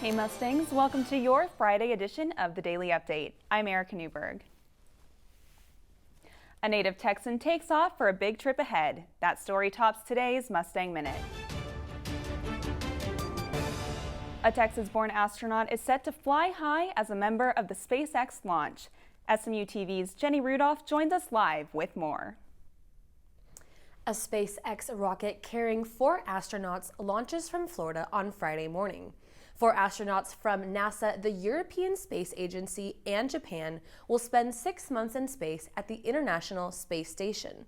Hey Mustangs, welcome to your Friday edition of the Daily Update. I'm Erica Newberg. A native Texan takes off for a big trip ahead. That story tops today's Mustang Minute. A Texas-born astronaut is set to fly high as a member of the SpaceX launch. SMU-TV's Jenny Rudolph joins us live with more. A SpaceX rocket carrying 4 astronauts launches from Florida on Friday morning. 4 astronauts from NASA, the European Space Agency, and Japan will spend 6 months in space at the International Space Station.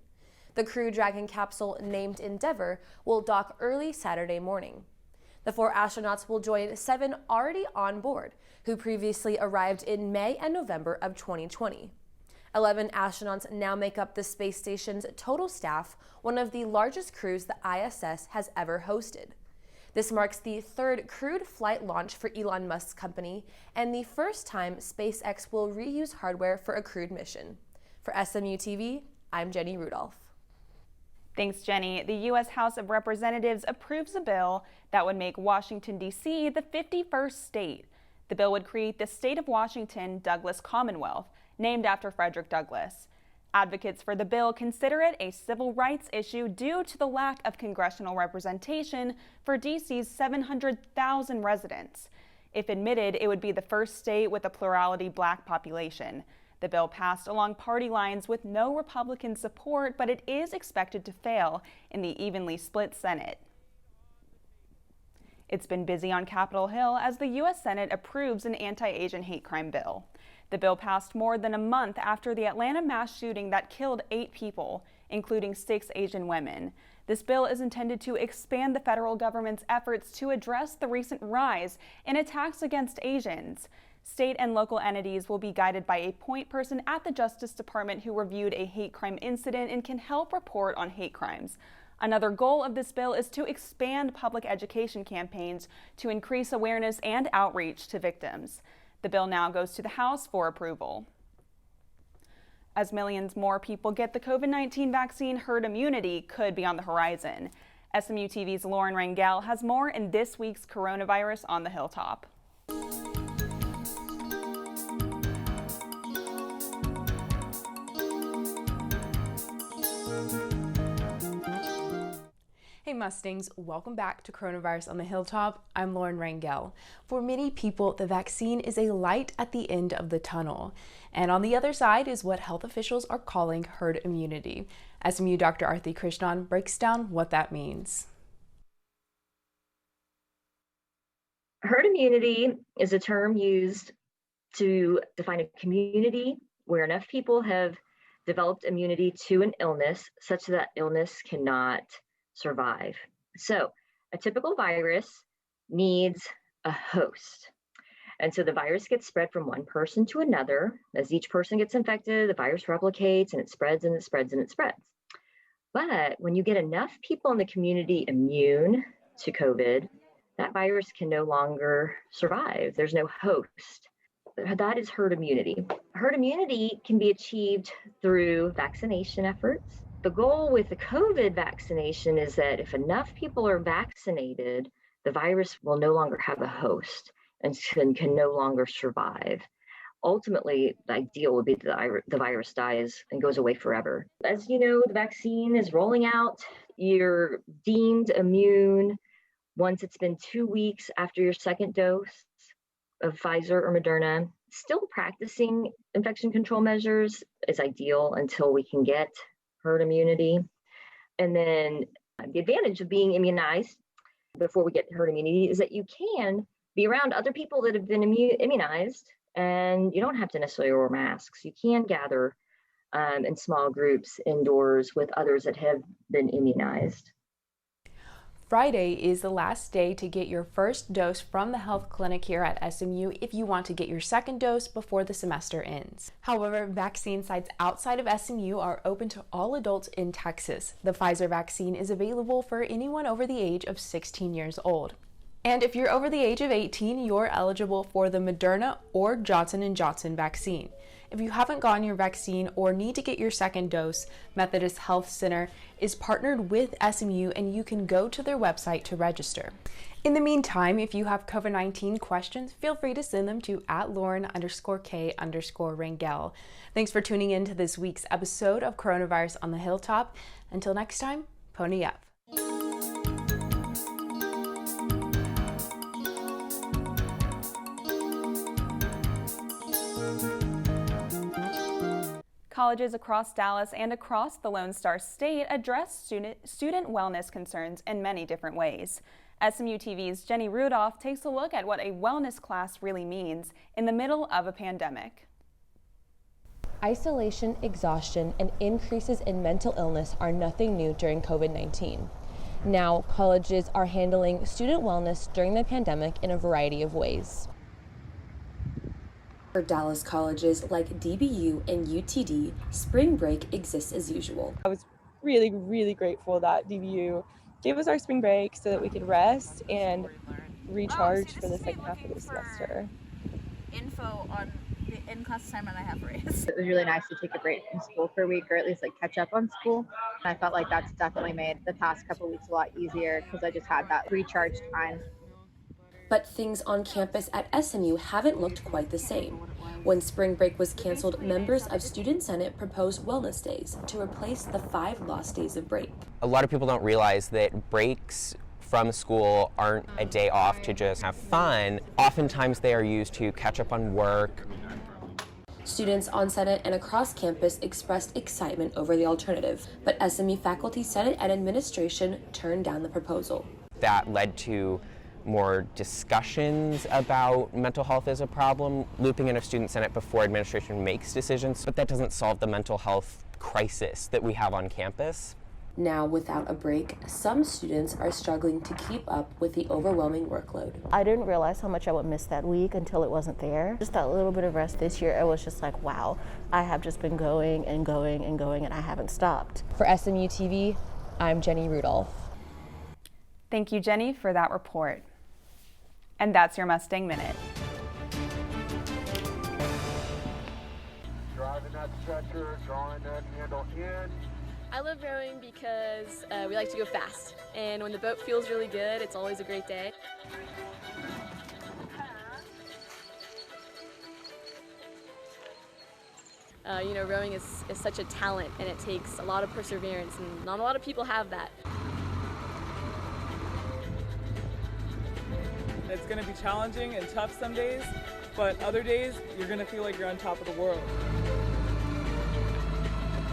The Crew Dragon capsule, named Endeavour, will dock early Saturday morning. The 4 astronauts will join 7 already on board, who previously arrived in May and November of 2020. 11 astronauts now make up the space station's total staff, one of the largest crews the ISS has ever hosted. This marks the 3rd crewed flight launch for Elon Musk's company and the first time SpaceX will reuse hardware for a crewed mission. For SMU-TV, I'm Jenny Rudolph. Thanks, Jenny. The U.S. House of Representatives approves a bill that would make Washington, D.C. the 51st state. The bill would create the state of Washington Douglas Commonwealth, named after Frederick Douglass. Advocates for the bill consider it a civil rights issue due to the lack of congressional representation for D.C.'s 700,000 residents. If admitted, it would be the first state with a plurality black population. The bill passed along party lines with no Republican support, but it is expected to fail in the evenly split Senate. It's been busy on Capitol Hill as the U.S. Senate approves an anti-Asian hate crime bill. The bill passed more than a month after the Atlanta mass shooting that killed 8 people, including 6 Asian women. This bill is intended to expand the federal government's efforts to address the recent rise in attacks against Asians. State and local entities will be guided by a point person at the Justice Department who reviewed a hate crime incident and can help report on hate crimes. Another goal of this bill is to expand public education campaigns to increase awareness and outreach to victims. The bill now goes to the House for approval. As millions more people get the COVID-19 vaccine, herd immunity could be on the horizon. SMU-TV's Lauren Rangel has more in this week's Coronavirus on the Hilltop. Hey Mustangs, welcome back to Coronavirus on the Hilltop. I'm Lauren Rangel. For many people, the vaccine is a light at the end of the tunnel. And on the other side is what health officials are calling herd immunity. SMU Dr. Arthi Krishnan breaks down what that means. Herd immunity is a term used to define a community where enough people have developed immunity to an illness such that illness cannot survive. So a typical virus needs a host. And so the virus gets spread from one person to another. As each person gets infected, the virus replicates and it spreads and it spreads and it spreads. But when you get enough people in the community immune to COVID, that virus can no longer survive. There's no host. That is herd immunity. Herd immunity can be achieved through vaccination efforts. The goal with the COVID vaccination is that if enough people are vaccinated, the virus will no longer have a host and can no longer survive. Ultimately, the ideal would be the virus dies and goes away forever. As you know, the vaccine is rolling out. You're deemed immune once it's been 2 weeks after your second dose of Pfizer or Moderna. Still practicing infection control measures is ideal until we can get herd immunity. And then the advantage of being immunized before we get herd immunity is that you can be around other people that have been immunized and you don't have to necessarily wear masks. You can gather in small groups indoors with others that have been immunized. Friday is the last day to get your first dose from the health clinic here at SMU if you want to get your second dose before the semester ends. However, vaccine sites outside of SMU are open to all adults in Texas. The Pfizer vaccine is available for anyone over the age of 16 years old. And if you're over the age of 18, you're eligible for the Moderna or Johnson & Johnson vaccine. If you haven't gotten your vaccine or need to get your second dose, Methodist Health Center is partnered with SMU and you can go to their website to register. In the meantime, if you have COVID-19 questions, feel free to send them to @Lauren_K_Rangel. Thanks for tuning in to this week's episode of Coronavirus on the Hilltop. Until next time, pony up. Colleges across Dallas and across the Lone Star State address student wellness concerns in many different ways. SMU-TV's Jenny Rudolph takes a look at what a wellness class really means in the middle of a pandemic. Isolation, exhaustion, and increases in mental illness are nothing new during COVID-19. Now, colleges are handling student wellness during the pandemic in a variety of ways. For Dallas colleges like DBU and UTD, spring break exists as usual. I was really grateful that DBU gave us our spring break so that we could rest and recharge for the second half of the semester. Info on the in-class assignment I have for it. It was really nice to take a break from school for a week, or at least like catch up on school. I felt like that's definitely made the past couple weeks a lot easier because I just had that recharge time. But things on campus at SMU haven't looked quite the same. When spring break was canceled, members of Student Senate proposed wellness days to replace the 5 lost days of break. A lot of people don't realize that breaks from school aren't a day off to just have fun. Oftentimes they are used to catch up on work. Students on Senate and across campus expressed excitement over the alternative, but SMU faculty, Senate, and administration turned down the proposal. That led to more discussions about mental health as a problem, looping in a student senate before administration makes decisions, but that doesn't solve the mental health crisis that we have on campus. Now, without a break, some students are struggling to keep up with the overwhelming workload. I didn't realize how much I would miss that week until it wasn't there. Just that little bit of rest this year, it was just like, wow, I have just been going and going and going and I haven't stopped. For SMU-TV, I'm Jenny Rudolph. Thank you, Jenny, for that report. And that's your Mustang Minute. Driving that stretcher, drawing that handle in. I love rowing because we like to go fast, and when the boat feels really good, it's always a great day. Rowing is such a talent, and it takes a lot of perseverance, and not a lot of people have that. It's going to be challenging and tough some days, but other days you're going to feel like you're on top of the world.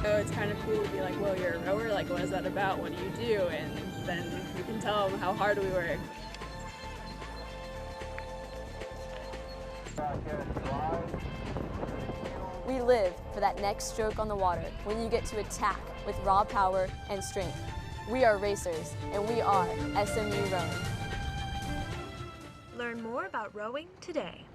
So it's kind of cool to be like, whoa, you're a rower? Like, what is that about? What do you do? And then you can tell them how hard we work. We live for that next stroke on the water when you get to attack with raw power and strength. We are racers, and we are SMU Rowing. Learn more about rowing today.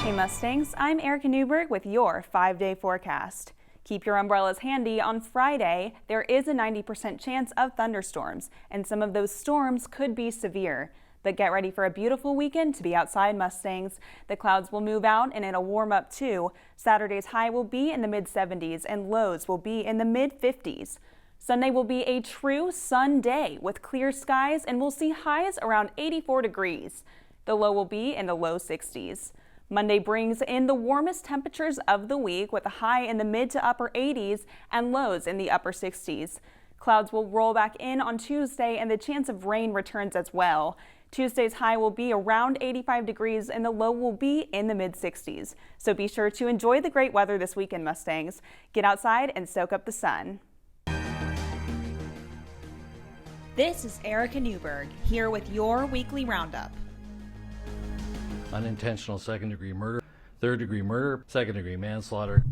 Hey Mustangs, I'm Erica Newberg with your 5-day forecast. Keep your umbrellas handy. On Friday, there is a 90% chance of thunderstorms, and some of those storms could be severe. But get ready for a beautiful weekend to be outside, Mustangs. The clouds will move out and it'll warm up too. Saturday's high will be in the mid-70s and lows will be in the mid-50s. Sunday will be a true sun day with clear skies and we'll see highs around 84 degrees. The low will be in the low 60s. Monday brings in the warmest temperatures of the week with a high in the mid to upper 80s and lows in the upper 60s. Clouds will roll back in on Tuesday and the chance of rain returns as well. Tuesday's high will be around 85 degrees and the low will be in the mid-60s. So be sure to enjoy the great weather this weekend, Mustangs. Get outside and soak up the sun. This is Erica Newberg, here with your weekly Roundup. Unintentional second-degree murder, third-degree murder, second-degree manslaughter.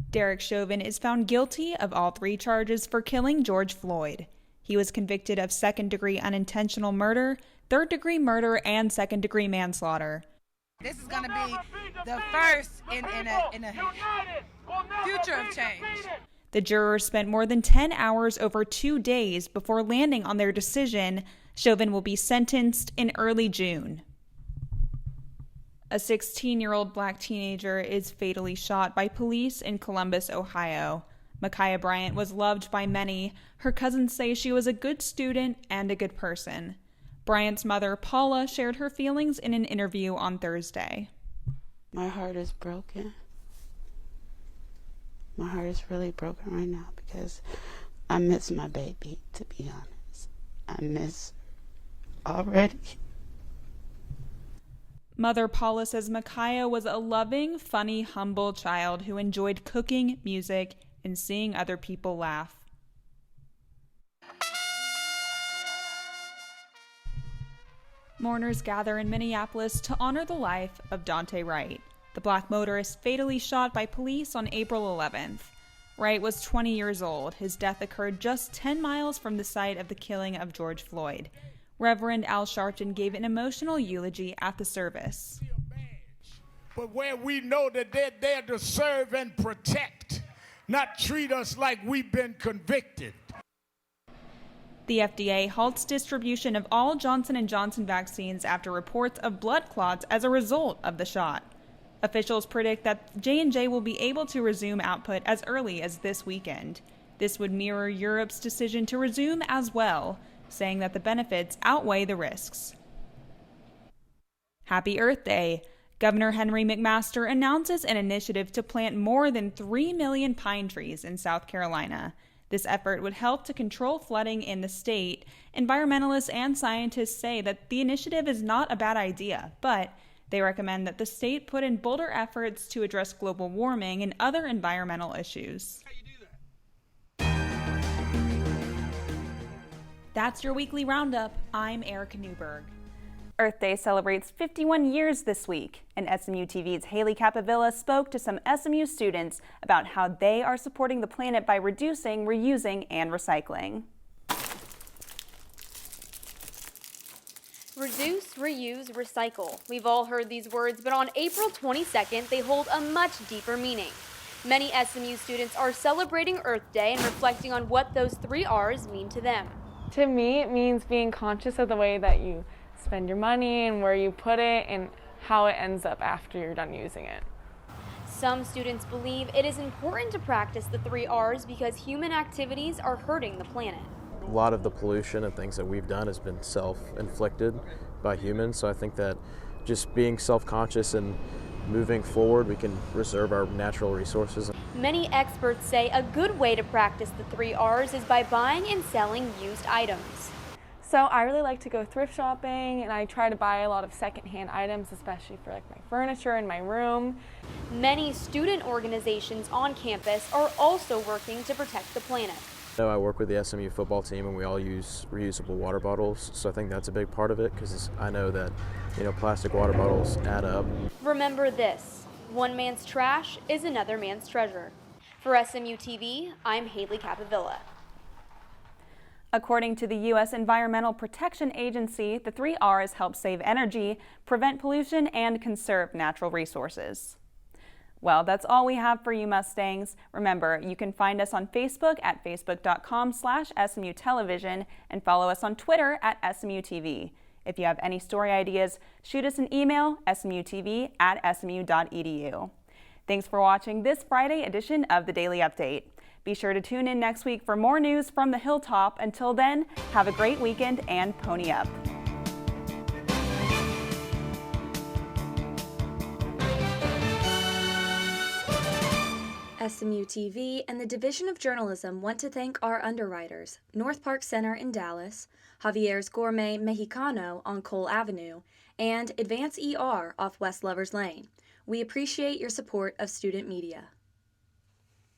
Derek Chauvin is found guilty of all 3 charges for killing George Floyd. He was convicted of second-degree unintentional murder, third-degree murder, and second-degree manslaughter. This is going to be the first in a future of change. The jurors spent more than 10 hours over 2 days before landing on their decision. Chauvin will be sentenced in early June. A 16-year-old black teenager is fatally shot by police in Columbus, Ohio. Ma'Khia Bryant was loved by many. Her cousins say she was a good student and a good person. Bryant's mother, Paula, shared her feelings in an interview on Thursday. My heart is broken. My heart is really broken right now because I miss my baby, to be honest. I miss her already. Mother Paula says Ma'Khia was a loving, funny, humble child who enjoyed cooking, music, and seeing other people laugh. Mourners gather in Minneapolis to honor the life of Daunte Wright, the black motorist fatally shot by police on April 11th. Wright was 20 years old. His death occurred just 10 miles from the site of the killing of George Floyd. Reverend Al Sharpton gave an emotional eulogy at the service. But where we know that they're there to serve and protect, not treat us like we've been convicted. The FDA halts distribution of all Johnson & Johnson vaccines after reports of blood clots as a result of the shot. Officials predict that J&J will be able to resume output as early as this weekend. This would mirror Europe's decision to resume as well, saying that the benefits outweigh the risks. Happy Earth Day! Governor Henry McMaster announces an initiative to plant more than 3 million pine trees in South Carolina. This effort would help to control flooding in the state. Environmentalists and scientists say that the initiative is not a bad idea, but they recommend that the state put in bolder efforts to address global warming and other environmental issues. That's your weekly roundup. I'm Erica Newberg. Earth Day celebrates 51 years this week, and SMU-TV's Haley Capavilla spoke to some SMU students about how they are supporting the planet by reducing, reusing, and recycling. Reduce, reuse, recycle. We've all heard these words, but on April 22nd, they hold a much deeper meaning. Many SMU students are celebrating Earth Day and reflecting on what those 3 R's mean to them. To me, it means being conscious of the way that you spend your money and where you put it and how it ends up after you're done using it. Some students believe it is important to practice the 3 R's because human activities are hurting the planet. A lot of the pollution and things that we've done has been self-inflicted by humans, so I think that just being self-conscious and moving forward, we can reserve our natural resources. Many experts say a good way to practice the 3 R's is by buying and selling used items. So I really like to go thrift shopping, and I try to buy a lot of secondhand items, especially for like my furniture in my room. Many student organizations on campus are also working to protect the planet. I work with the SMU football team, and we all use reusable water bottles, so I think that's a big part of it because I know that, plastic water bottles add up. Remember this, one man's trash is another man's treasure. For SMU-TV, I'm Haley Capavilla. According to the U.S. Environmental Protection Agency, the 3 R's help save energy, prevent pollution, and conserve natural resources. Well, that's all we have for you Mustangs. Remember, you can find us on Facebook at facebook.com/SMU Television and follow us on Twitter at SMU-TV. If you have any story ideas, shoot us an email, smutv@smu.edu. Thanks for watching this Friday edition of the Daily Update. Be sure to tune in next week for more news from the Hilltop. Until then, have a great weekend and pony up. SMU-TV and the Division of Journalism want to thank our underwriters, North Park Center in Dallas, Javier's Gourmet Mexicano on Cole Avenue, and Advance ER off West Lovers Lane. We appreciate your support of student media.